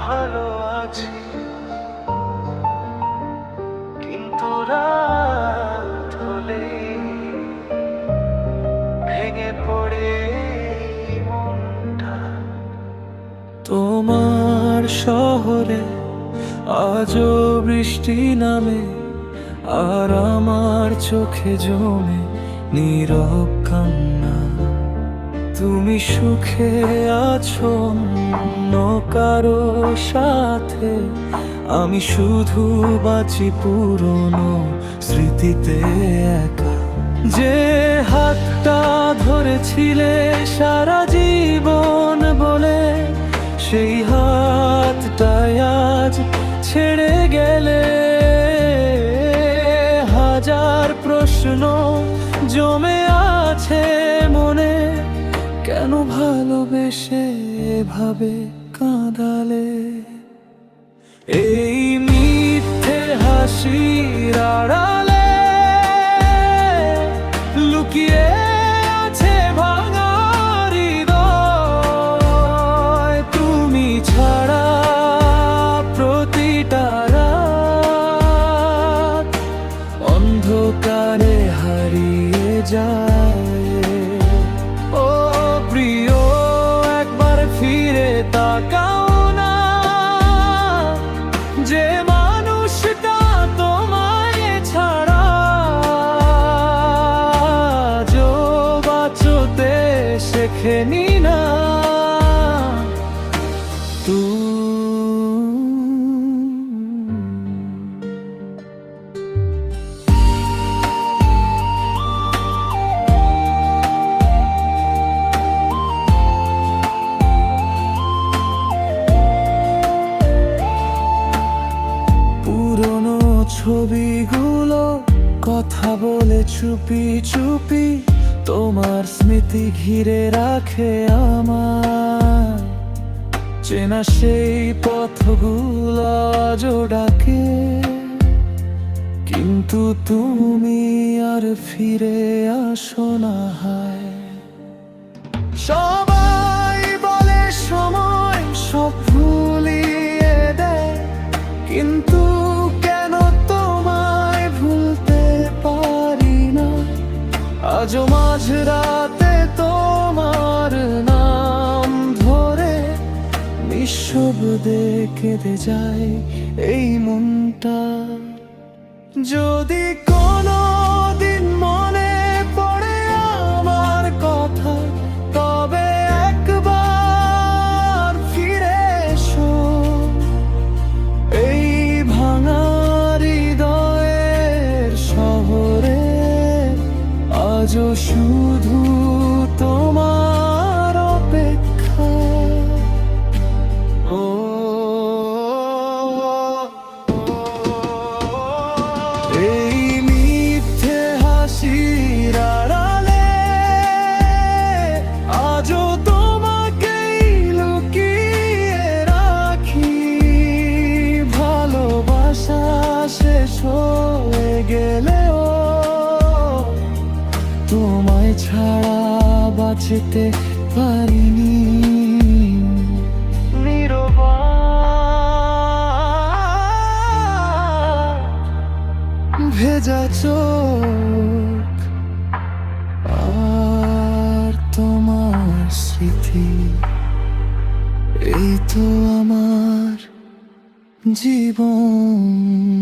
ভালো আছি, কিন্তু রাত হলে ভেঙে পড়ে মনটা। তোমার শহরে আজও বৃষ্টি নামে, আর আমার চোখে জমে নীরব কান্না। তুমি সুখে আছো অন্য কারো সাথে, আমি শুধু বাঁচি পুরনো স্মৃতিতে একা। যে হাতটা ধরেছিলে সারা জীবন বলে, সেই হাতটাই আজ ছেড়ে গেলে। হাজার প্রশ্ন জমে আছে মনে, কেন ভালোবেসে এভাবে কাঁদালে? এই মিথ্যে হাসির আড়ালে লুকিয়ে আছে ভাঙা হৃদয়। তুমি ছাড়া প্রতিটা রাত অন্ধকারে হারিয়ে যায়। ও প্রিয়, একবার ফিরে তাকাও না, যে মানুষটা তোমায় ছাড়া আজও বাঁচতে শেখেনি না। পুরনো ছবিগুলো কথা বলে চুপি চুপি, তোমার স্মৃতি ঘিরে রাখে আমার। চেনা সেই পথগুলো আজও ডাকে, কিন্তু তুমি আর ফিরে আসো না। হায়, সবাই বলে সময় সব ভুলিয়ে দেয়, কিন্তু কেন তোমায় ভুলতে পারি না। আজও মাঝরাতে তোমার নাম ধরে নিঃশব্দে কেঁদে যায় এই মনটা। যদি কোনো দিন মনে পড়ে আমার কথা, তবে একবার ফিরে এসো। এই ভাঙা হৃদয়ের শহরে আজও শুধু তোমার অপেক্ষা। ও এই মিথ্যে হাসির আড়ালে আজও তোমাকেই লুকিয়ে রাখি। ভালোবাসা শেষ হয়ে গেলেও তোমায় ছাড়া বাঁচতে পারিনি। ভেজা চোখ আর তোমার স্মৃতি, এই তো আমার জীবন।